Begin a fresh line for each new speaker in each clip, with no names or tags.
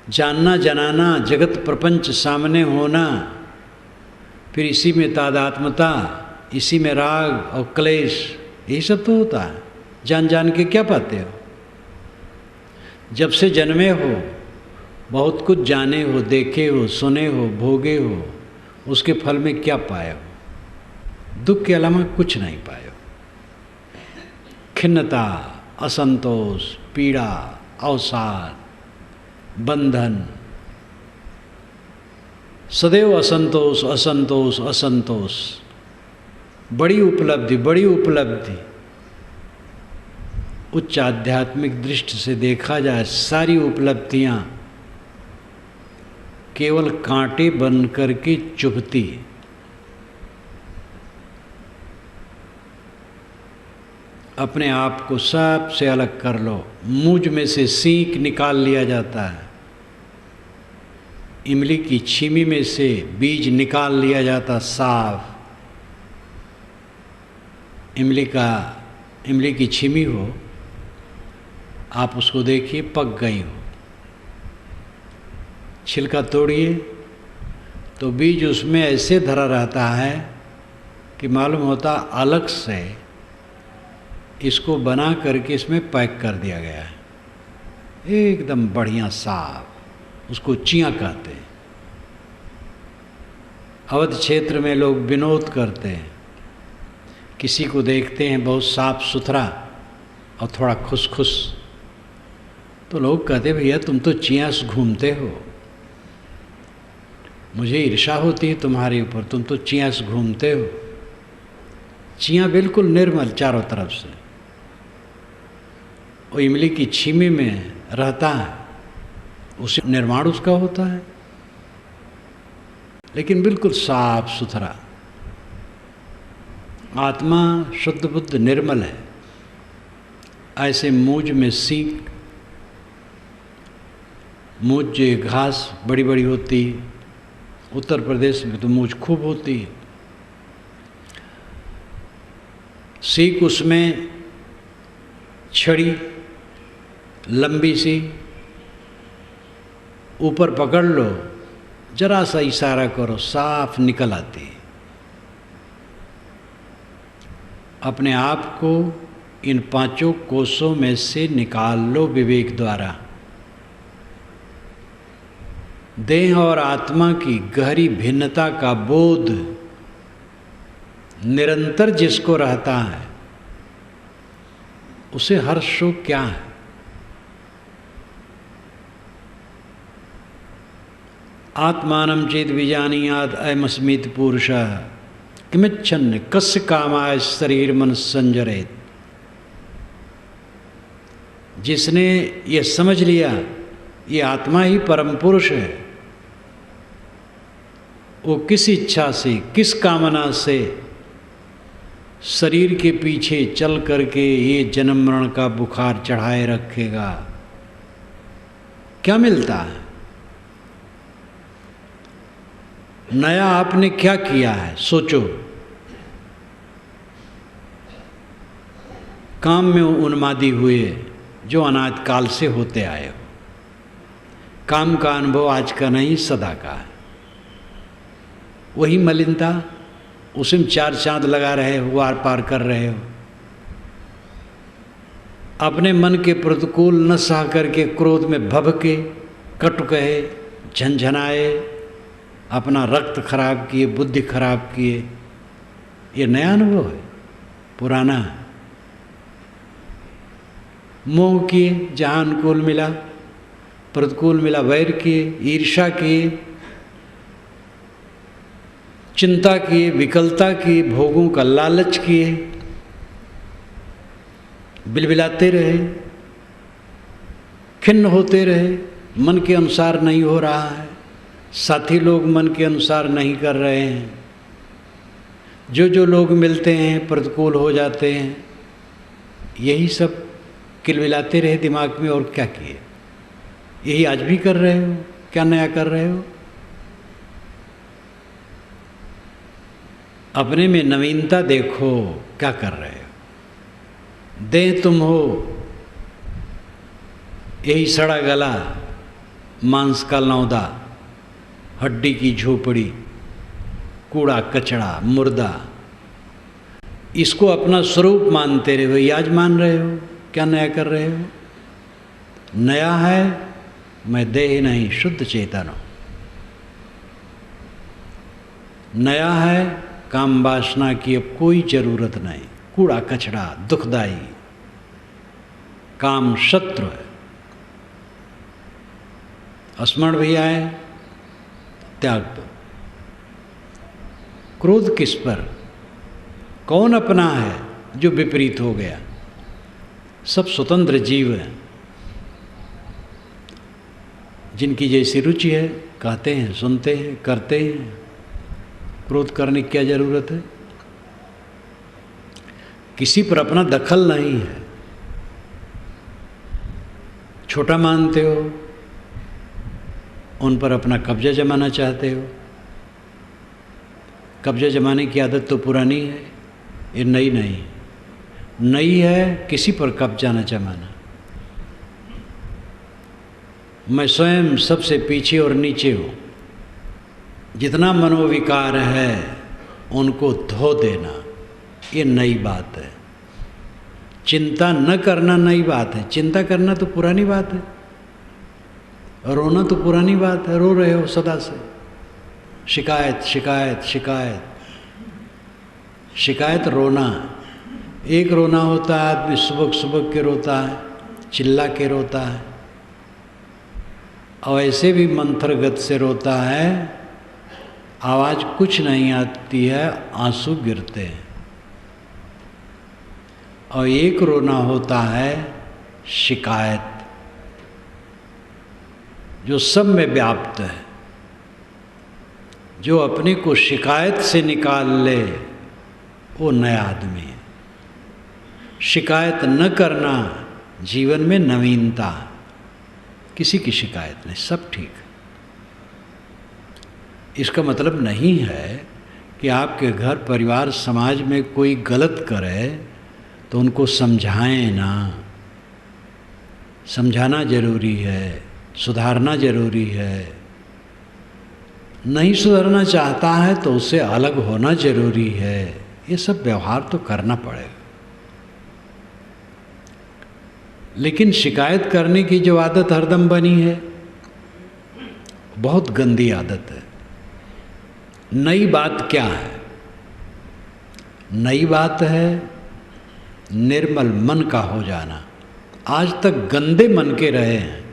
जानना जनाना, जगत प्रपंच सामने होना, फिर इसी में तादात्मता, इसी में राग और क्लेश, यही सब तो होता है। जान जान के क्या पाते हो? जब से जन्मे हो बहुत कुछ जाने हो, देखे हो, सुने हो, भोगे हो, उसके फल में क्या पाए हो? दुख के अलावा कुछ नहीं पाए हो। खिन्नता, असंतोष, पीड़ा, अवसाद, बंधन, सदैव असंतोष असंतोष असंतोष। बड़ी उपलब्धि, बड़ी उपलब्धि। उच्च आध्यात्मिक दृष्टि से देखा जाए, सारी उपलब्धियां केवल कांटे बन करके चुभती। अपने आप को सबसे अलग कर लो। मूंज में से सींक निकाल लिया जाता है, इमली की छीमी में से बीज निकाल लिया जाता साफ। इमली की छीमी हो, आप उसको देखिए पक गई हो, छिलका तोड़िए तो बीज उसमें ऐसे धरा रहता है कि मालूम होता अलग से इसको बना करके इसमें पैक कर दिया गया है, एकदम बढ़िया साफ। उसको चियाँ कहते हैं। अवध क्षेत्र में लोग विनोद करते हैं, किसी को देखते हैं बहुत साफ सुथरा और थोड़ा खुसखुस, तो लोग कहते भैया तुम तो चियाँ से घूमते हो, मुझे ईर्ष्या होती है तुम्हारे ऊपर, तुम तो चियाँ से घूमते हो। चियाँ बिल्कुल निर्मल चारों तरफ से, वो इमली की छीमी में रहता है, उसे निर्माण उसका होता है, लेकिन बिल्कुल साफ सुथरा। आत्मा शुद्ध बुद्ध निर्मल है। ऐसे मूंज में सींक, मूंज घास बड़ी बड़ी होती, उत्तर प्रदेश में तो मूंज खूब होती है। सींक उसमें छड़ी लंबी सी, ऊपर पकड़ लो, जरा सा इशारा करो, साफ निकल आती। अपने आप को इन पांचों कोषों में से निकाल लो विवेक द्वारा। देह और आत्मा की गहरी भिन्नता का बोध निरंतर जिसको रहता है, उसे हर शोक क्या है? आत्मानं चेत विजानीयात् अयमस्मीति पुरुषः किमिच्छन् कस्य कामाय शरीर मन संजरेत। जिसने ये समझ लिया ये आत्मा ही परम पुरुष है, वो किस इच्छा से, किस कामना से शरीर के पीछे चल करके ये जन्म मरण का बुखार चढ़ाए रखेगा? क्या मिलता है? नया आपने क्या किया है? सोचो। काम में उन्मादी हुए जो अनाद काल से होते आए हो। काम का अनुभव आज का नहीं, सदा का है। वही मलिनता, उसी में चार चांद लगा रहे हो, आर पार कर रहे हो। अपने मन के प्रतिकूल न सह करके क्रोध में भभके, कटु कहे, झंझनाए, अपना रक्त खराब किए, बुद्धि खराब किए। ये नया अनुभव है, पुराना है। मोह किए, जहाँ अनुकूल मिला, प्रतिकूल मिला वैर किए, ईर्ष्या किए, चिंता किए, विकलता किए, भोगों का लालच किए, बिलबिलाते रहे, खिन्न होते रहे, मन के अनुसार नहीं हो रहा है, साथी लोग मन के अनुसार नहीं कर रहे हैं, जो लोग मिलते हैं प्रतिकूल हो जाते हैं। यही सब किलबिलाते रहे दिमाग में, और क्या किए? यही आज भी कर रहे हो। क्या नया कर रहे हो? अपने में नवीनता देखो, क्या कर रहे हो? देह तुम हो, यही सड़ा गला, मांस का लौंदा, हड्डी की झोपड़ी, कूड़ा कचड़ा, मुर्दा, इसको अपना स्वरूप मानते रहे। वही आज मान रहे हो, क्या नया कर रहे हो? नया है मैं देह नहीं शुद्ध चेतन हूं। नया है काम वासना की अब कोई जरूरत नहीं, कूड़ा कचड़ा दुखदाई, काम शत्रु है। स्मरण भी आए त्याग दो। क्रोध किस पर? कौन अपना है जो विपरीत हो गया? सब स्वतंत्र जीव हैं, जिनकी जैसी रुचि है कहते हैं, सुनते हैं, करते हैं। क्रोध करने की क्या जरूरत है? किसी पर अपना दखल नहीं है। छोटा मानते हो, उन पर अपना कब्जा जमाना चाहते हो। कब्जा जमाने की आदत तो पुरानी है, ये नई नहीं। नई है किसी पर कब्जा न जमाना। मैं स्वयं सबसे पीछे और नीचे हूँ। जितना मनोविकार है उनको धो देना, ये नई बात है। चिंता न करना नई बात है, चिंता करना तो पुरानी बात है। रोना तो पुरानी बात है, रो रहे हो सदा से। शिकायत शिकायत शिकायत शिकायत, रोना। एक रोना होता है, आदमी सुबह सुबह के रोता है, चिल्ला के रोता है, और ऐसे भी मंथर गति से रोता है, आवाज़ कुछ नहीं आती है, आंसू गिरते हैं। और एक रोना होता है शिकायत, जो सब में व्याप्त है। जो अपने को शिकायत से निकाल ले वो नया आदमी है। शिकायत न करना जीवन में नवीनता। किसी की शिकायत नहीं, सब ठीक। इसका मतलब नहीं है कि आपके घर परिवार समाज में कोई गलत करे तो उनको समझाएं ना। समझाना जरूरी है, सुधारना जरूरी है। नहीं सुधरना चाहता है तो उससे अलग होना जरूरी है। ये सब व्यवहार तो करना पड़ेगा। लेकिन शिकायत करने की जो आदत हरदम बनी है, बहुत गंदी आदत है। नई बात क्या है? नई बात है निर्मल मन का हो जाना। आज तक गंदे मन के रहे हैं।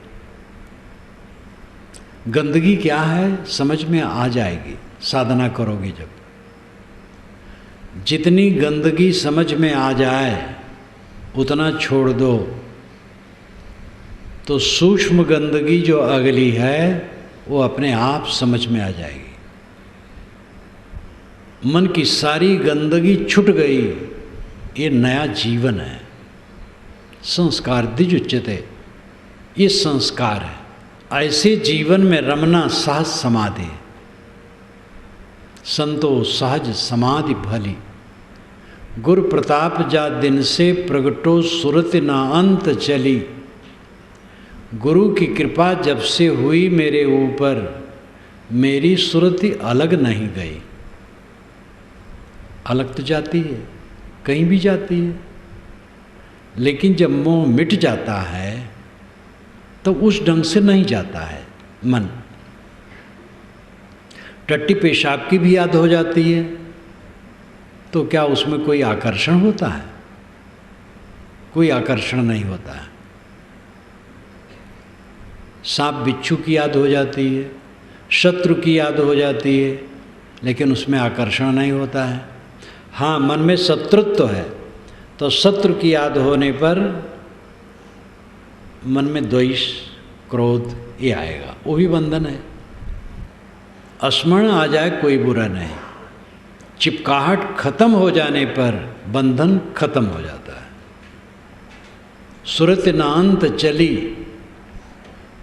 गंदगी क्या है समझ में आ जाएगी साधना करोगे जब। जितनी गंदगी समझ में आ जाए उतना छोड़ दो, तो सूक्ष्म गंदगी जो अगली है वो अपने आप समझ में आ जाएगी। मन की सारी गंदगी छूट गई, ये नया जीवन है। संस्कार द्विजुच्यते, ये संस्कार है। ऐसे जीवन में रमना सहज समाधि। संतोष सहज समाधि भली, गुरु प्रताप जा दिन से प्रगटो सुरत ना अंत चली। गुरु की कृपा जब से हुई मेरे ऊपर, मेरी सुरति अलग नहीं गई। अलग तो जाती है, कहीं भी जाती है, लेकिन जब मोह मिट जाता है तो उस ढंग से नहीं जाता है मन। टट्टी पेशाब की भी याद हो जाती है तो क्या उसमें कोई आकर्षण होता है? कोई आकर्षण नहीं होता है। सांप बिच्छू की याद हो जाती है, शत्रु की याद हो जाती है, लेकिन उसमें आकर्षण नहीं होता है। हाँ, मन में शत्रुत्व है तो शत्रु की याद होने पर मन में द्वेष क्रोध ये आएगा, वो भी बंधन है। स्मरण आ जाए कोई बुरा नहीं। चिपकाहट खत्म हो जाने पर बंधन खत्म हो जाता है। सुरत नांत चली,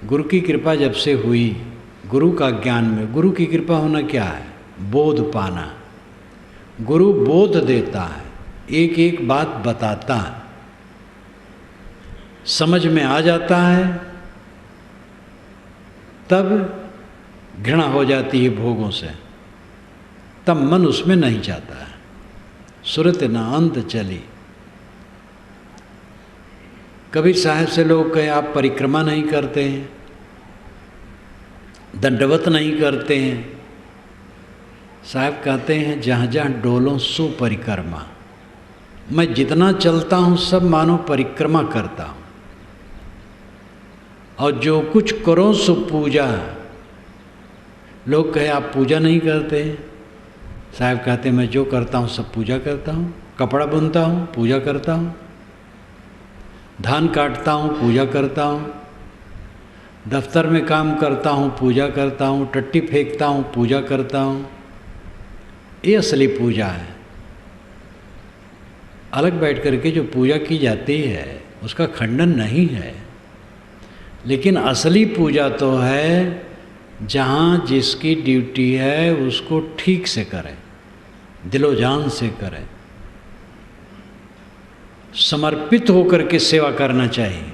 गुरु की कृपा जब से हुई, गुरु का ज्ञान में, गुरु की कृपा होना क्या है? बोध पाना। गुरु बोध देता है, एक एक बात बताता है, समझ में आ जाता है तब घृणा हो जाती है भोगों से, तब मन उसमें नहीं जाता है। सुरत न अंत चली। कबीर साहब से लोग कहे आप परिक्रमा नहीं करते हैं, दंडवत नहीं करते हैं। साहब कहते हैं जहाँ जहाँ डोलों सो परिक्रमा। मैं जितना चलता हूँ सब मानो परिक्रमा करता हूँ, और जो कुछ करो सो पूजा। लोग कहे आप पूजा नहीं करते हैं। साहब कहते हैं मैं जो करता हूँ सब पूजा करता हूँ। कपड़ा बुनता हूँ पूजा करता हूँ, धान काटता हूँ पूजा करता हूँ, दफ्तर में काम करता हूँ पूजा करता हूँ, टट्टी फेंकता हूँ पूजा करता हूँ। ये असली पूजा है। अलग बैठ करके जो पूजा की जाती है उसका खंडन नहीं है, लेकिन असली पूजा तो है जहाँ जिसकी ड्यूटी है उसको ठीक से करें, दिलो जान से करें, समर्पित होकर के सेवा करना चाहिए।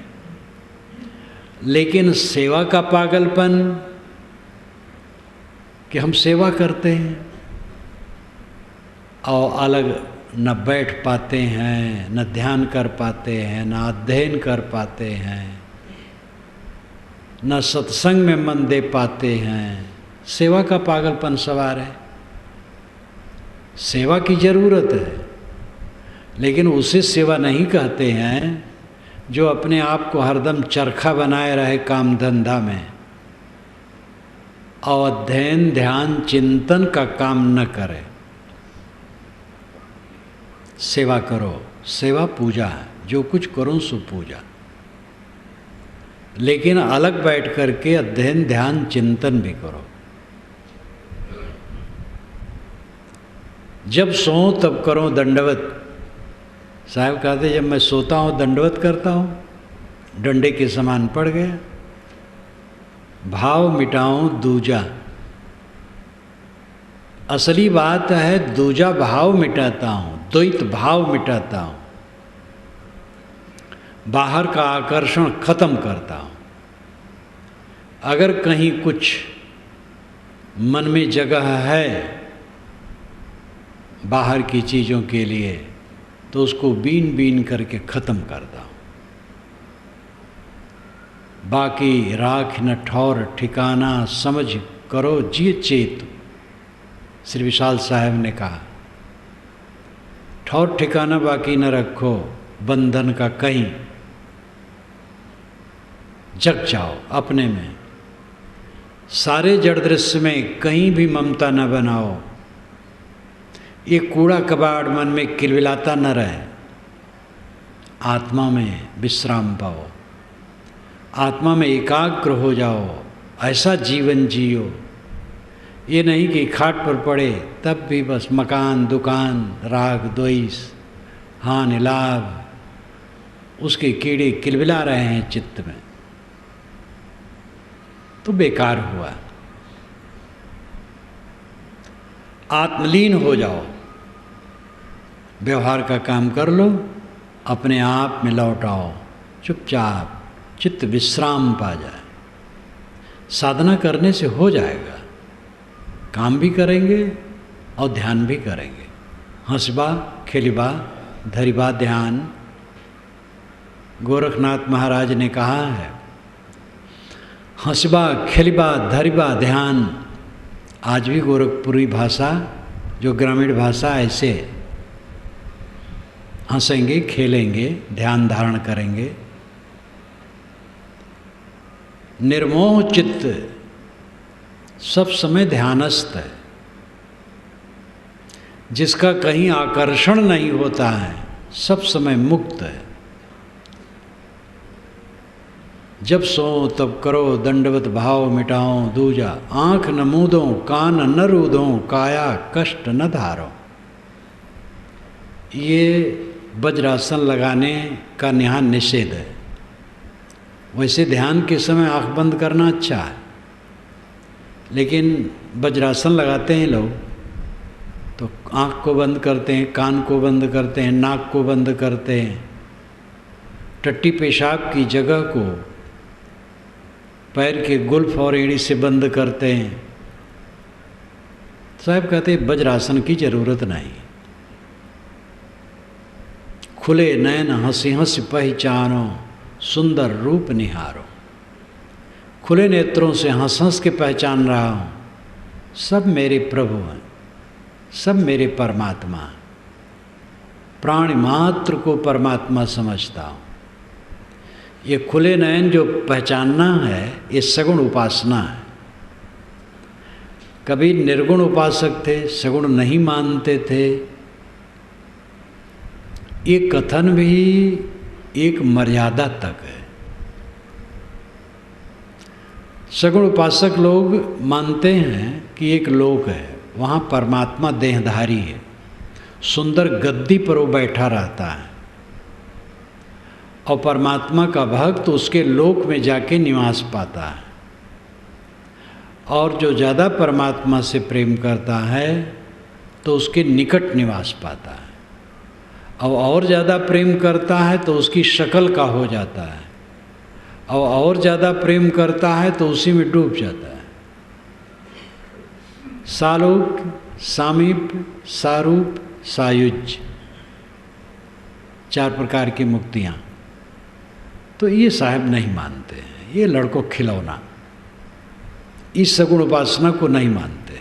लेकिन सेवा का पागलपन कि हम सेवा करते हैं और अलग न बैठ पाते हैं, न ध्यान कर पाते हैं, न अध्ययन कर पाते हैं, न सत्संग में मन दे पाते हैं। सेवा का पागलपन सवार है। सेवा की जरूरत है, लेकिन उसे सेवा नहीं कहते हैं जो अपने आप को हरदम चरखा बनाए रहे काम धंधा में और अध्ययन ध्यान चिंतन का काम न करे। सेवा करो, सेवा पूजा है, जो कुछ करो सो पूजा। लेकिन अलग बैठ करके अध्ययन ध्यान चिंतन भी करो। जब सो तब करो दंडवत। साहब कहते जब मैं सोता हूँ दंडवत करता हूँ, डंडे के समान पड़ गया। भाव मिटाऊं दूजा। असली बात है दूजा भाव मिटाता हूँ, द्वैत भाव मिटाता हूँ, बाहर का आकर्षण खत्म करता हूँ। अगर कहीं कुछ मन में जगह है बाहर की चीज़ों के लिए तो उसको बीन बीन करके ख़त्म करता हूँ। बाकी राख न ठौर ठिकाना समझ करो जिय चेत। श्री विशाल साहब ने कहा ठौर ठिकाना बाकी न रखो बंधन का कहीं, जग जाओ अपने में। सारे जड़ दृश्य में कहीं भी ममता न बनाओ। ये कूड़ा कबाड़ मन में किलबिलाता न रहे। आत्मा में विश्राम पाओ, आत्मा में एकाग्र हो जाओ, ऐसा जीवन जियो। ये नहीं कि खाट पर पड़े तब भी बस मकान दुकान राग द्वेष हानि लाभ उसके कीड़े किलबिला रहे हैं चित्त में, तो बेकार हुआ। आत्मलीन हो जाओ, व्यवहार का काम कर लो, अपने आप में लौट आओ, चुपचाप चित्त विश्राम पा जाए। साधना करने से हो जाएगा। काम भी करेंगे और ध्यान भी करेंगे। हंसबा खेलिबा धरिबा ध्यान। गोरखनाथ महाराज ने कहा है हंसबा खेलिबा धरिबा ध्यान। आज भी गोरखपुरी भाषा जो ग्रामीण भाषा ऐसे हंसेंगे खेलेंगे ध्यान धारण करेंगे। निर्मोह चित्त सब समय ध्यानस्थ है, जिसका कहीं आकर्षण नहीं होता है, सब समय मुक्त है। जब सो तब करो दंडवत भाव मिटाओ दूजा। आँख न मूदो कान न रूदो काया कष्ट न धारो। ये वज्रासन लगाने का यहाँ निषेध है। वैसे ध्यान के समय आँख बंद करना अच्छा है, लेकिन वज्रासन लगाते हैं लोग तो आँख को बंद करते हैं, कान को बंद करते हैं, नाक को बंद करते हैं। टट्टी पेशाब की जगह को पैर के गुल्फ और एड़ी से बंद करते हैं। साहब कहते हैं वज्रासन की जरूरत नहीं। खुले नयन हंसी हंसी पहचानो, सुंदर रूप निहारो। खुले नेत्रों से हंस हंस के पहचान रहा हूँ, सब मेरे प्रभु हैं, सब मेरे परमात्मा। प्राण मात्र को परमात्मा समझता हूँ। ये खुले नयन जो पहचानना है, ये सगुण उपासना है। कभी निर्गुण उपासक थे, सगुण नहीं मानते थे। ये कथन भी एक मर्यादा तक है। सगुण उपासक लोग मानते हैं कि एक लोक है, वहाँ परमात्मा देहधारी है, सुंदर गद्दी पर वो बैठा रहता है और परमात्मा का भक्त उसके लोक में जाके निवास पाता है। और जो ज़्यादा परमात्मा से प्रेम करता है तो उसके निकट निवास पाता है, और ज़्यादा प्रेम करता है तो उसकी शक्ल का हो जाता है, और ज़्यादा प्रेम करता है तो उसी में डूब जाता है। सालोक, सामीप, सारूप, सायुज्य, 4 प्रकार की मुक्तियाँ। तो ये साहब नहीं मानते हैं, ये लड़कों खिलौना, इस सगुण उपासना को नहीं मानते।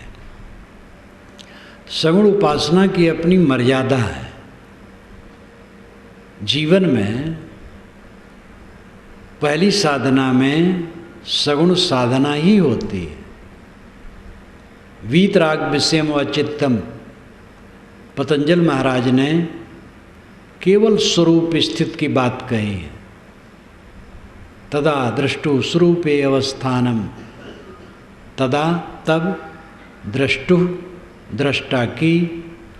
सगुण उपासना की अपनी मर्यादा है। जीवन में पहली साधना में सगुण साधना ही होती है। वीतराग विषयम अचित्तम, पतंजल महाराज ने केवल स्वरूप स्थित की बात कही है। तदा दृष्टु स्वरूपे अवस्थानम, तदा तब दृष्टु दृष्टा की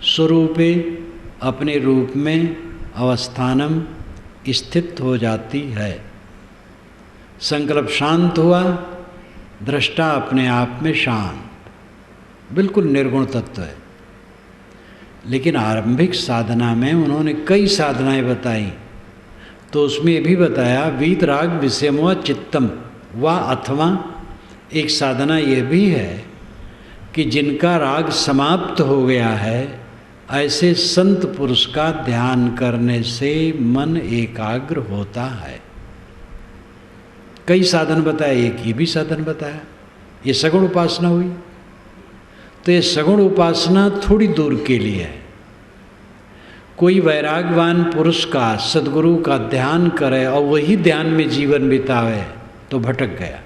स्वरूपे अपने रूप में अवस्थानम स्थित हो जाती है। संकल्प शांत हुआ, दृष्टा अपने आप में शांत, बिल्कुल निर्गुण तत्व है। लेकिन आरंभिक साधना में उन्होंने कई साधनाएं बताई, तो उसमें भी बताया वीतराग विषयमो चित्तम, व अथवा एक साधना यह भी है कि जिनका राग समाप्त हो गया है, ऐसे संत पुरुष का ध्यान करने से मन एकाग्र होता है। कई साधन बताए, एक ही भी साधन बताया। ये सगुण उपासना हुई। तो ये सगुण उपासना थोड़ी दूर के लिए है। कोई वैरागवान पुरुष का, सद्गुरु का ध्यान करे और वही ध्यान में जीवन बितावे तो भटक गया।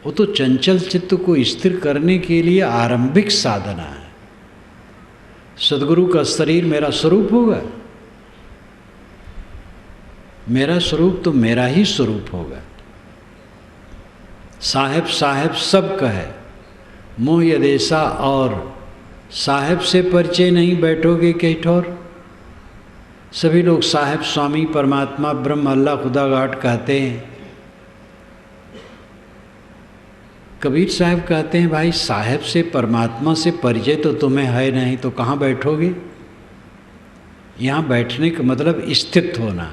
वो तो चंचल चित्त को स्थिर करने के लिए आरंभिक साधना है। सद्गुरु का शरीर मेरा स्वरूप होगा, मेरा स्वरूप तो मेरा ही स्वरूप होगा। साहेब साहेब सब कहे, मोह यदेसा, और साहेब से परिचय नहीं बैठोगे कहीं ठोर। सभी लोग साहेब, स्वामी, परमात्मा, ब्रह्म, अल्लाह, खुदा, गाट कहते हैं। कबीर साहब कहते हैं, भाई साहेब से, परमात्मा से परिचय तो तुम्हें है नहीं, तो कहाँ बैठोगे? यहाँ बैठने का मतलब स्थित होना।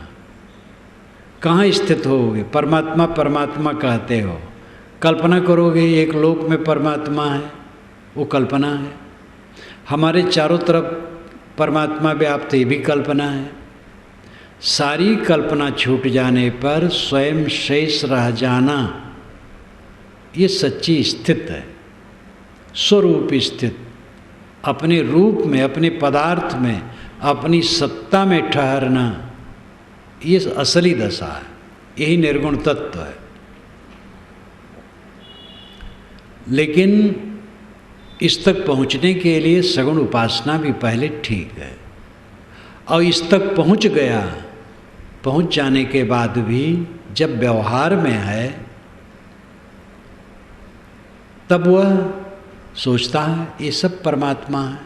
कहाँ स्थित होगे? परमात्मा परमात्मा कहते हो, कल्पना करोगे एक लोक में परमात्मा है, वो कल्पना है। हमारे चारों तरफ परमात्मा व्याप्त, ये भी कल्पना है। सारी कल्पना छूट जाने पर स्वयं शेष रह जाना, ये सच्ची स्थित है। स्वरूप स्थित, अपने रूप में, अपने पदार्थ में, अपनी सत्ता में ठहरना, ये असली दशा है। यही निर्गुण तत्व है। लेकिन इस तक पहुंचने के लिए सगुण उपासना भी पहले ठीक है। और इस तक पहुंच गया, पहुंच जाने के बाद भी जब व्यवहार में है, तब वह सोचता है ये सब परमात्मा है।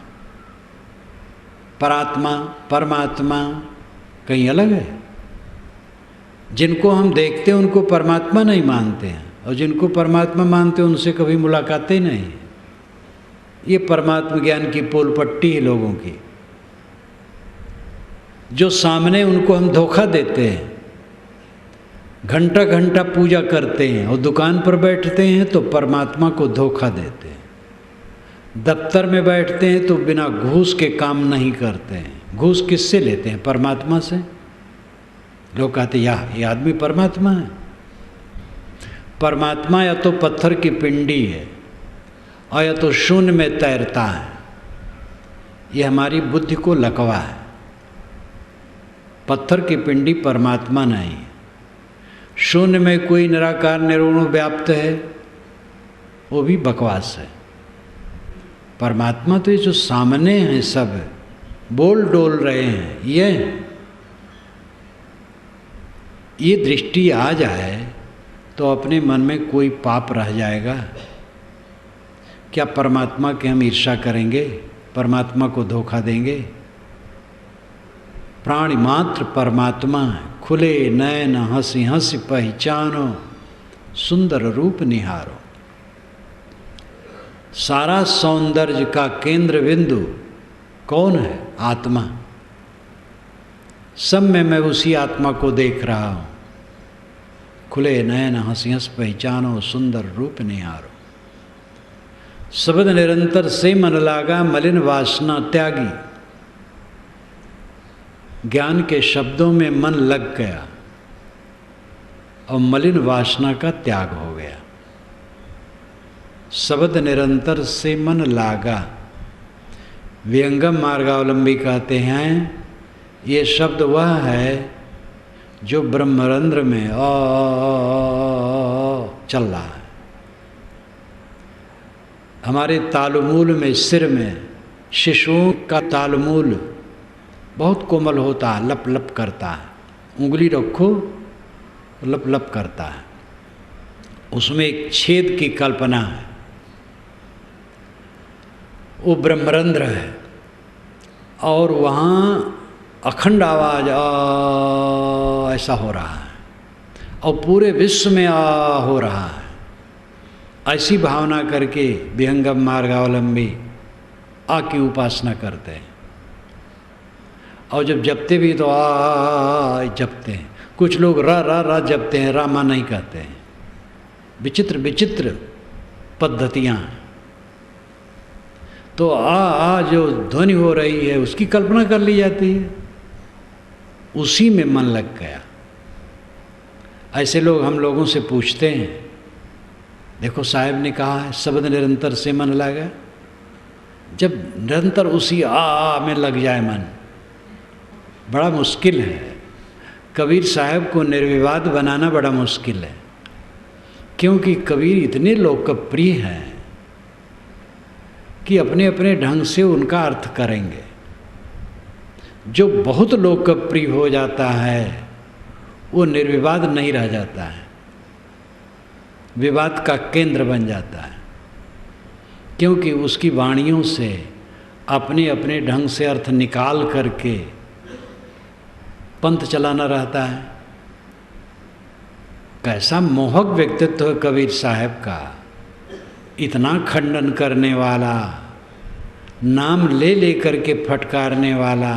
परात्मा, परमात्मा कहीं अलग है। जिनको हम देखते हैं उनको परमात्मा नहीं मानते हैं, और जिनको परमात्मा मानते हैं उनसे कभी मुलाकातें नहीं। ये परमात्मा ज्ञान की पोल पट्टी है लोगों की। जो सामने, उनको हम धोखा देते हैं, घंटा घंटा पूजा करते हैं और दुकान पर बैठते हैं तो परमात्मा को धोखा देते हैं। दफ्तर में बैठते हैं तो बिना घूस के काम नहीं करते हैं। घूस किससे लेते हैं? परमात्मा से। लोग कहते ये आदमी परमात्मा है। परमात्मा या तो पत्थर की पिंडी है और या तो शून्य में तैरता है। ये हमारी बुद्धि को लकवा है। पत्थर की पिंडी परमात्मा नहीं है। शून्य में कोई निराकार निर्गुण व्याप्त है, वो भी बकवास है। परमात्मा तो ये जो सामने हैं सब बोल डोल रहे हैं, ये दृष्टि आ जाए तो अपने मन में कोई पाप रह जाएगा क्या? परमात्मा के हम ईर्ष्या करेंगे? परमात्मा को धोखा देंगे? प्राणी मात्र परमात्मा है। खुले नयन हंसी हंसी पहचानो, सुंदर रूप निहारो। सारा सौंदर्य का केंद्र बिंदु कौन है? आत्मा। सब में मैं उसी आत्मा को देख रहा हूँ। खुले नयन हंसी हंस पहचानो, सुंदर रूप निहारो। शब्द निरंतर से मन लागा, मलिन वासना त्यागी। ज्ञान के शब्दों में मन लग गया और मलिन वासना का त्याग हो गया। शब्द निरंतर से मन लागा। विहंगम मार्गावलंबी कहते हैं ये शब्द वह है जो ब्रह्मरंध्र में चल रहा है। हमारे तालुमूल में, सिर में, शिशुओं का तालुमूल बहुत कोमल होता है, लप लप करता है। उंगली रखो लप लप करता है। उसमें एक छेद की कल्पना है, वो ब्रह्मरंध्र है। और वहाँ अखंड आवाज ऐसा हो रहा है और पूरे विश्व में हो रहा है। ऐसी भावना करके विहंगम मार्गावलंबी की उपासना करते हैं। और जब जपते भी तो जपते हैं। कुछ लोग रा जपते हैं, रामा नहीं कहते हैं। विचित्र विचित्र पद्धतियाँ। तो जो ध्वनि हो रही है उसकी कल्पना कर ली जाती है, उसी में मन लग गया। ऐसे लोग हम लोगों से पूछते हैं, देखो साहब ने कहा है शब्द निरंतर से मन लगा। जब निरंतर उसी में लग जाए मन, बड़ा मुश्किल है। कबीर साहब को निर्विवाद बनाना बड़ा मुश्किल है, क्योंकि कबीर इतने लोकप्रिय हैं कि अपने अपने ढंग से उनका अर्थ करेंगे। जो बहुत लोकप्रिय हो जाता है वो निर्विवाद नहीं रह जाता है, विवाद का केंद्र बन जाता है, क्योंकि उसकी वाणियों से अपने अपने ढंग से अर्थ निकाल करके पंथ चलाना रहता है। कैसा मोहक व्यक्तित्व है कबीर साहब का। इतना खंडन करने वाला, नाम ले ले करके फटकारने वाला,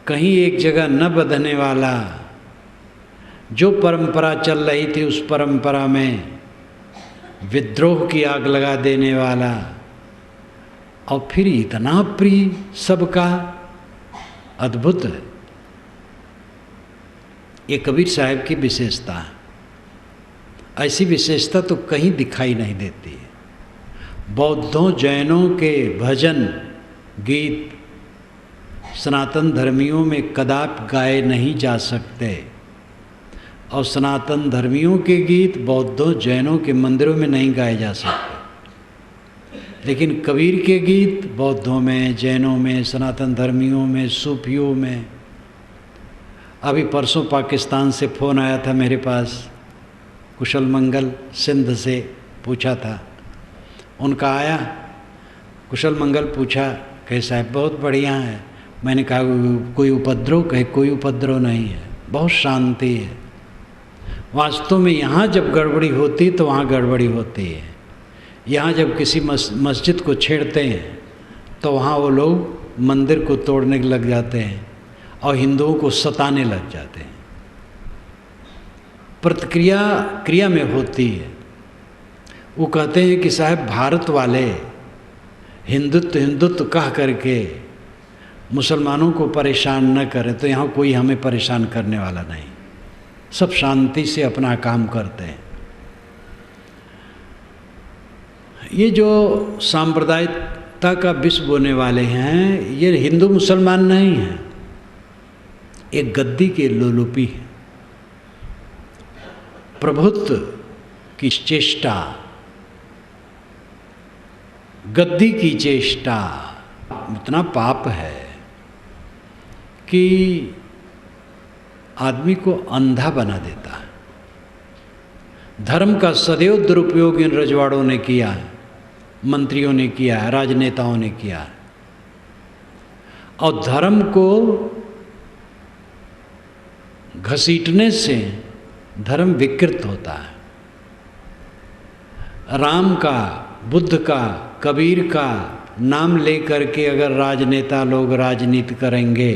कहीं एक जगह न बंधने वाला, जो परंपरा चल रही थी उस परंपरा में विद्रोह की आग लगा देने वाला, और फिर इतना प्रिय सबका। अद्भुत है ये कबीर साहब की विशेषता है। ऐसी विशेषता तो कहीं दिखाई नहीं देती है। बौद्धों जैनों के भजन गीत सनातन धर्मियों में कदापि गाए नहीं जा सकते, और सनातन धर्मियों के गीत बौद्धों जैनों के मंदिरों में नहीं गाए जा सकते। लेकिन कबीर के गीत बौद्धों में, जैनों में, सनातन धर्मियों में, सूफियों में। अभी परसों पाकिस्तान से फ़ोन आया था मेरे पास, कुशल मंगल सिंध से पूछा था। उनका आया कुशल मंगल, पूछा कहे साहब बहुत बढ़िया है। मैंने कहा कोई उपद्रव? कहे कोई उपद्रव नहीं है, बहुत शांति है। वास्तव में यहाँ जब गड़बड़ी होती तो वहाँ गड़बड़ी होती है। यहाँ जब किसी मस्जिद को छेड़ते हैं तो वहाँ वो लोग मंदिर को तोड़ने लग जाते हैं और हिंदुओं को सताने लग जाते हैं। प्रतिक्रिया क्रिया में होती है। वो कहते हैं कि साहब भारत वाले हिंदुत्व हिंदुत्व कह करके मुसलमानों को परेशान न करें तो यहाँ कोई हमें परेशान करने वाला नहीं, सब शांति से अपना काम करते हैं। ये जो सांप्रदायिकता का विष बोने वाले हैं ये हिंदू मुसलमान नहीं हैं, एक गद्दी के लोलुपी है। प्रभुत्व की चेष्टा, गद्दी की चेष्टा इतना पाप है कि आदमी को अंधा बना देता है। धर्म का सदैव दुरुपयोग इन रजवाड़ों ने किया है, मंत्रियों ने किया है, राजनेताओं ने किया है। और धर्म को घसीटने से धर्म विकृत होता है। राम का, बुद्ध का, कबीर का नाम लेकर के अगर राजनेता लोग राजनीति करेंगे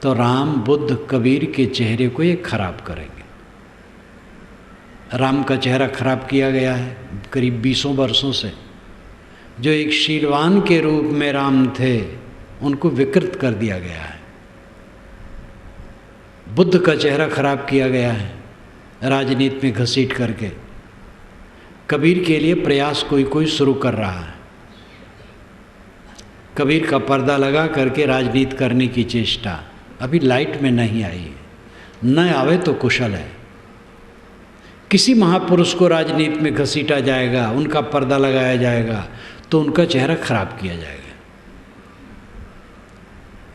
तो राम, बुद्ध, कबीर के चेहरे को ये खराब करेंगे। राम का चेहरा खराब किया गया है करीब 20 वर्षों से। जो एक शीलवान के रूप में राम थे उनको विकृत कर दिया गया है। बुद्ध का चेहरा खराब किया गया है राजनीति में घसीट करके। कबीर के लिए प्रयास कोई कोई शुरू कर रहा है। कबीर का पर्दा लगा करके राजनीति करने की चेष्टा अभी लाइट में नहीं आई है, न आवे तो कुशल है। किसी महापुरुष को राजनीति में घसीटा जाएगा, उनका पर्दा लगाया जाएगा तो उनका चेहरा खराब किया जाएगा।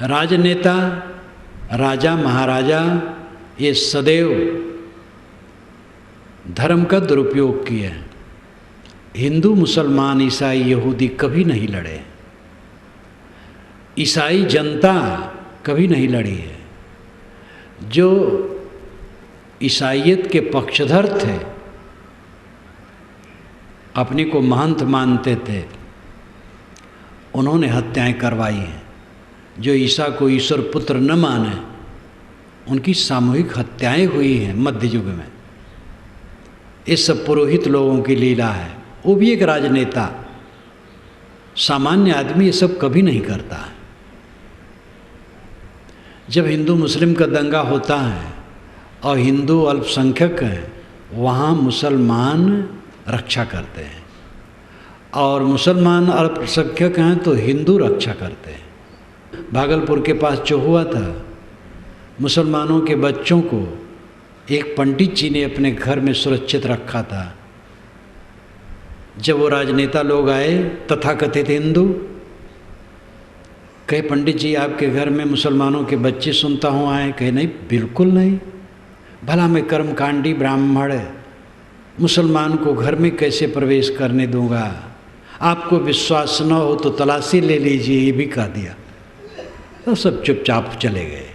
राजनेता, राजा, महाराजा ये सदैव धर्म का दुरुपयोग किए हैं। हिंदू, मुसलमान, ईसाई, यहूदी कभी नहीं लड़े। ईसाई जनता कभी नहीं लड़ी है। जो ईसाइयत के पक्षधर थे, अपने को महंत मानते थे, उन्होंने हत्याएं करवाई हैं। जो ईसा को ईश्वर पुत्र न माने उनकी सामूहिक हत्याएं हुई हैं मध्य युग में। ये सब पुरोहित लोगों की लीला है। वो भी एक राजनेता, सामान्य आदमी ये सब कभी नहीं करता है। जब हिंदू मुस्लिम का दंगा होता है और हिंदू अल्पसंख्यक हैं, वहाँ मुसलमान रक्षा करते हैं, और मुसलमान अल्पसंख्यक हैं तो हिंदू रक्षा करते हैं। भागलपुर के पास जो हुआ था, मुसलमानों के बच्चों को एक पंडित जी ने अपने घर में सुरक्षित रखा था। जब वो राजनेता लोग आए, तथाकथित हिंदू, कहे पंडित जी आपके घर में मुसलमानों के बच्चे सुनता हूँ आए। कहे नहीं, बिल्कुल नहीं, भला मैं कर्मकांडी ब्राह्मण मुसलमान को घर में कैसे प्रवेश करने दूंगा? आपको विश्वास न हो तो तलाशी ले लीजिए, ये भी कह दिया। तो सब चुपचाप चले गए।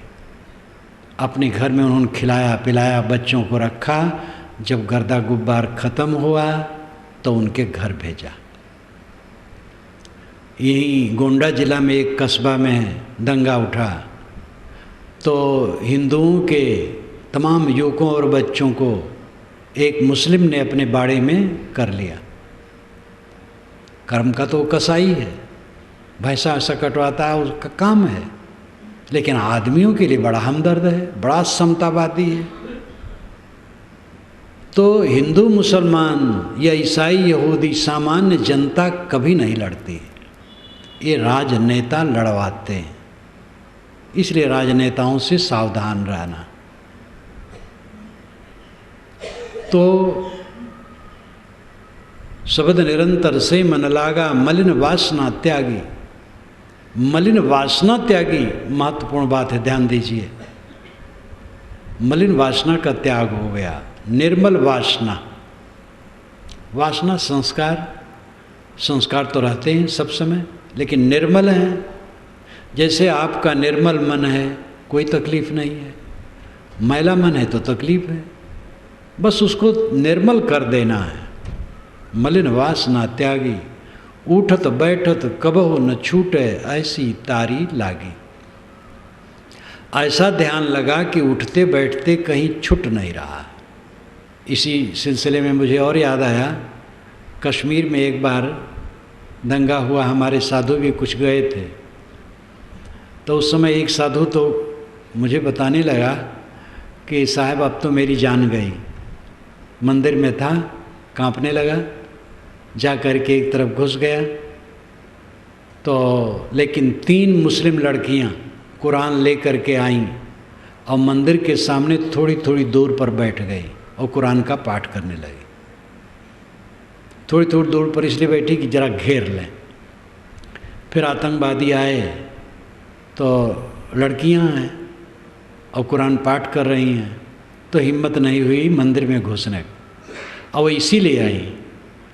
अपने घर में उन्होंने खिलाया पिलाया, बच्चों को रखा। जब गर्दा गुब्बार ख़त्म हुआ तो उनके घर भेजा। यही गोंडा जिला में एक कस्बा में दंगा उठा तो हिंदुओं के तमाम युवकों और बच्चों को एक मुस्लिम ने अपने बाड़े में कर लिया। कर्म का तो कसाई है, भैंसा ऐसा कटवाता है, उसका काम है। लेकिन आदमियों के लिए बड़ा हमदर्द है, बड़ा समतावादी है। तो हिंदू, मुसलमान या ईसाई, यहूदी, सामान्य जनता कभी नहीं लड़ती। ये राजनेता लड़वाते हैं। इसलिए राजनेताओं से सावधान रहना। तो शब्द निरंतर से मन लागा, मलिन वासना त्यागी। मलिन वासना त्यागी महत्वपूर्ण बात है, ध्यान दीजिए। मलिन वासना का त्याग हो गया। निर्मल वासना, वासना संस्कार, संस्कार तो रहते हैं सब समय, लेकिन निर्मल हैं। जैसे आपका निर्मल मन है, कोई तकलीफ नहीं है। मैला मन है तो तकलीफ है, बस उसको निर्मल कर देना है। मलिन वासना त्यागी, उठत बैठत कबहु न छूटे, ऐसी तारी लागी। ऐसा ध्यान लगा कि उठते बैठते कहीं छूट नहीं रहा। इसी सिलसिले में मुझे और याद आया, कश्मीर में एक बार दंगा हुआ, हमारे साधु भी कुछ गए थे। तो उस समय एक साधु तो मुझे बताने लगा कि साहब अब तो मेरी जान गई। मंदिर में था, कांपने लगा, जा कर के एक तरफ घुस गया तो लेकिन 3 मुस्लिम लड़कियां कुरान ले कर के आईं और मंदिर के सामने थोड़ी थोड़ी दूर पर बैठ गई और कुरान का पाठ करने लगी। थोड़ी थोड़ी दूर पर इसलिए बैठी कि जरा घेर लें। फिर आतंकवादी आए तो लड़कियां हैं और कुरान पाठ कर रही हैं, तो हिम्मत नहीं हुई मंदिर में घुसने की। और वो इसीलिए आई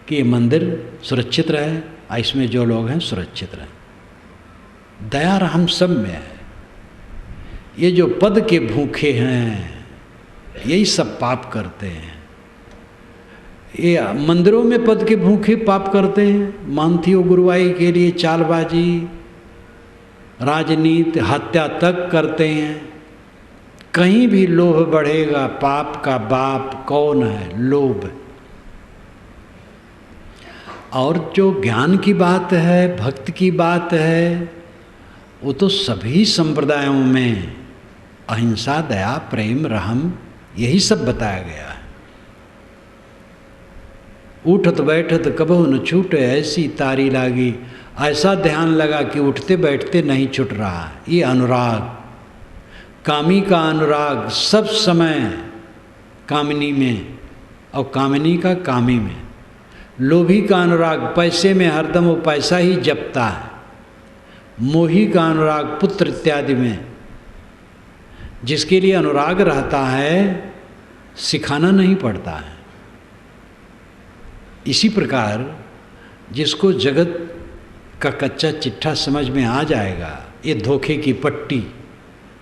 कि ये मंदिर सुरक्षित रहे और इसमें जो लोग हैं सुरक्षित रहे। दया रहम सब में है। ये जो पद के भूखे हैं यही सब पाप करते हैं। ये मंदिरों में पद के भूखे पाप करते हैं, मानती हो गुरुवाई के लिए चालबाजी, राजनीति, हत्या तक करते हैं। कहीं भी लोभ बढ़ेगा, पाप का बाप कौन है? लोभ। और जो ज्ञान की बात है, भक्त की बात है, वो तो सभी संप्रदायों में अहिंसा, दया, प्रेम, रहम, यही सब बताया गया है। उठत बैठत कबहु न छूटे ऐसी तारी लागी। ऐसा ध्यान लगा कि उठते बैठते नहीं छूट रहा। ये अनुराग, कामी का अनुराग सब समय कामिनी में और कामिनी का कामी में। लोभी का अनुराग पैसे में, हरदम वो पैसा ही जपता है। मोही का अनुराग पुत्र इत्यादि में। जिसके लिए अनुराग रहता है सिखाना नहीं पड़ता है। इसी प्रकार जिसको जगत का कच्चा चिट्ठा समझ में आ जाएगा, ये धोखे की पट्टी,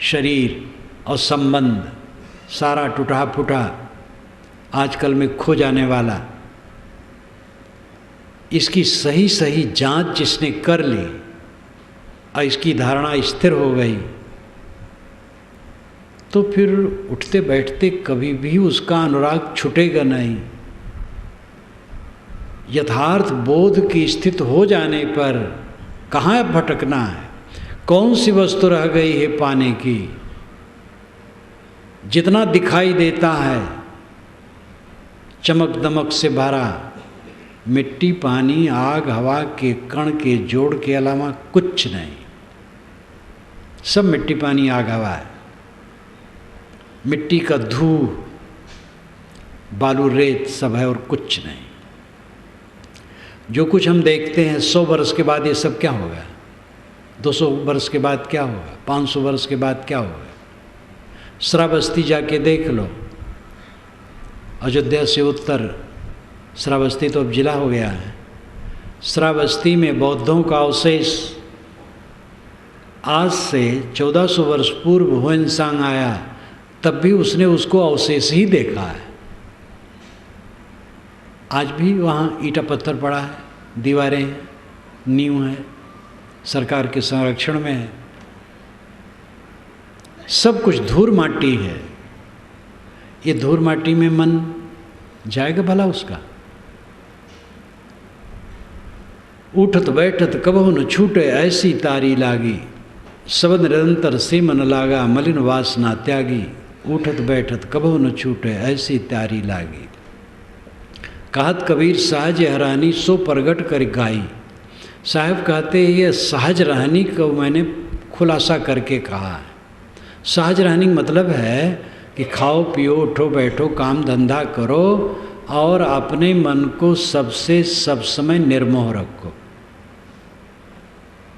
शरीर और संबंध सारा टूटा फूटा आजकल में खो जाने वाला, इसकी सही सही जांच जिसने कर ली और इसकी धारणा स्थिर हो गई, तो फिर उठते बैठते कभी भी उसका अनुराग छूटेगा नहीं। यथार्थ बोध की स्थिति हो जाने पर कहाँ भटकना है? कौन सी वस्तु रह गई है पाने की? जितना दिखाई देता है चमक दमक से भरा, मिट्टी, पानी, आग, हवा के कण के जोड़ के अलावा कुछ नहीं। सब मिट्टी, पानी, आग, हवा है। मिट्टी का धू, बालू, रेत सब है और कुछ नहीं। जो कुछ हम देखते हैं 100 वर्ष के बाद ये सब क्या होगा? 200 वर्ष के बाद क्या होगा? 500 वर्ष के बाद क्या होगा? श्रावस्ती जाके देख लो। अयोध्या से उत्तर श्रावस्ती तो अब जिला हो गया है। श्रावस्ती में बौद्धों का अवशेष आज से 1400 वर्ष पूर्व हुएनसांग आया, तब भी उसने उसको अवशेष ही देखा है। आज भी वहाँ ईंटा पत्थर पड़ा है, दीवारें हैं, नींव है, सरकार के संरक्षण में है। सब कुछ धूल माटी है। ये धूल माटी में मन जाएगा भला उसका? उठत बैठत कबहु न छूटे ऐसी तारी लागी। सबद निरंतर से मन लागा मलिन वासना त्यागी। उठत बैठत कबहु न छूटे ऐसी तारी लागी। कहत कबीर सहज हरानी सो प्रगट कर गाई। साहब कहते हैं ये सहज रहनी को मैंने खुलासा करके कहा है। सहज रहनी मतलब है कि खाओ पियो, उठो बैठो, काम धंधा करो और अपने मन को सबसे सब समय निर्मोह रखो।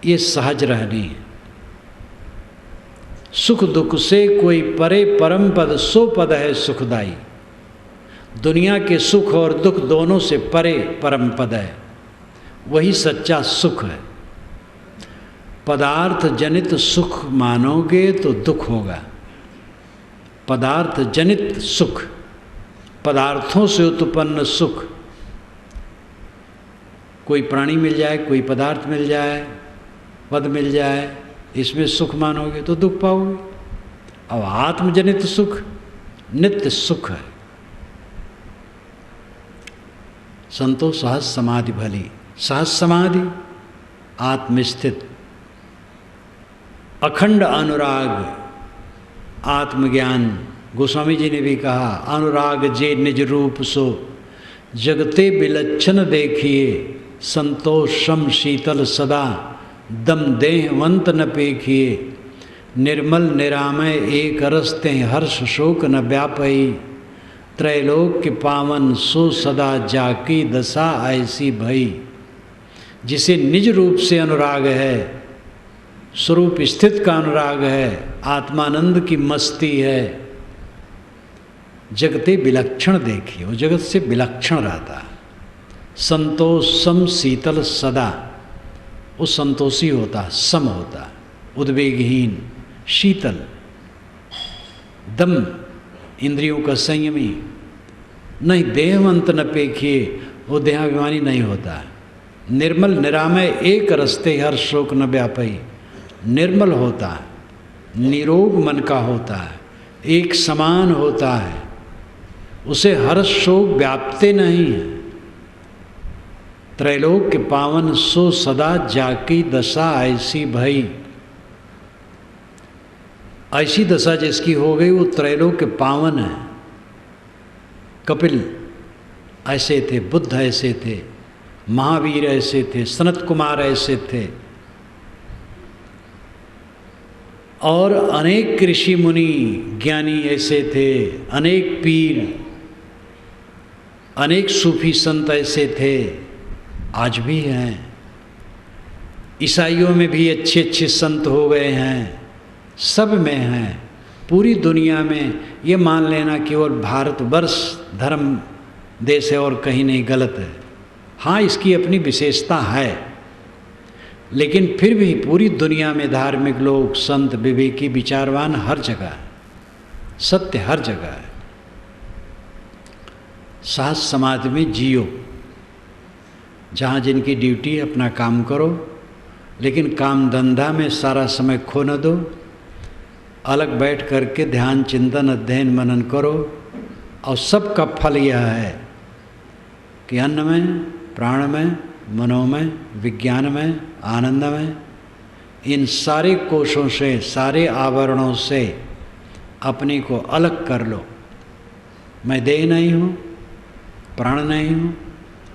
ये सहज रहनी है। सुख दुख से कोई परे परम पद सो पद है सुखदाई। दुनिया के सुख और दुख दोनों से परे परम पद है, वही सच्चा सुख है। पदार्थ जनित सुख मानोगे तो दुख होगा। पदार्थ जनित सुख, पदार्थों से उत्पन्न सुख। कोई प्राणी मिल जाए, कोई पदार्थ मिल जाए, पद मिल जाए, इसमें सुख मानोगे तो दुख पाओगे। और आत्मजनित सुख नित्य सुख है। संतोष सहज समाधि भली। सहज समाधि आत्मस्थित, अखंड अनुराग, आत्मज्ञान। गोस्वामी जी ने भी कहा, अनुराग जे निज रूप सो जगते विलक्षण देखिए, संतोष सम शीतल सदा दम देहवंत न पेखिए, निर्मल निरामय एक रसते हर्ष शोक न व्यापई, त्रैलोक के पावन सो सदा जाकी दशा ऐसी भई। जिसे निज रूप से अनुराग है, स्वरूप स्थित का अनुराग है, आत्मानंद की मस्ती है, जगते विलक्षण देखिए, वो जगत से विलक्षण रहता। संतोष सम शीतल सदा, वो संतोषी होता, सम होता, उद्वेगहीन, शीतल, दम इंद्रियों का संयमी, नहीं देहवंत न पेखिए, वो देहाभिमानी नहीं होता। निर्मल निरामय एक रस्ते हर शोक न व्यापई, निर्मल होता है, निरोग मन का होता है, एक समान होता है, उसे हर शोक व्यापते नहीं है। त्रैलोक के पावन सो सदा जाकी दशा ऐसी भई। ऐसी दशा जिसकी हो गई वो त्रैलोक के पावन है। कपिल ऐसे थे, बुद्ध ऐसे थे, महावीर ऐसे थे, सनत कुमार ऐसे थे, और अनेक ऋषि मुनि ज्ञानी ऐसे थे, अनेक पीर, अनेक सूफी संत ऐसे थे, आज भी हैं। ईसाइयों में भी अच्छे अच्छे संत हो गए हैं, सब में हैं। पूरी दुनिया में ये मान लेना कि और भारतवर्ष धर्म देश है और कहीं नहीं, गलत है। हाँ, इसकी अपनी विशेषता है, लेकिन फिर भी पूरी दुनिया में धार्मिक लोग, संत, विवेकी, विचारवान हर जगह, सत्य हर जगह है। सहज समाधि में जियो, जहाँ जिनकी ड्यूटी है अपना काम करो, लेकिन काम धंधा में सारा समय खो न दो। अलग बैठ करके ध्यान, चिंतन, अध्ययन, मनन करो, और सबका फल यह है कि अन्न में, प्राण में, मनों में, विज्ञान में, आनंद में, इन सारे कोशों से, सारे आवरणों से अपने को अलग कर लो। मैं देह नहीं हूँ, प्राण नहीं हूँ,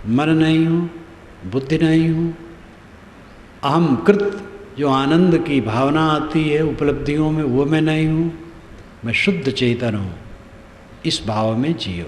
मन नहीं हूँ, बुद्धि नहीं हूँ, अहम कृत जो आनंद की भावना आती है उपलब्धियों में, वो मैं नहीं हूँ, मैं शुद्ध चेतन हूँ। इस भाव में जियो।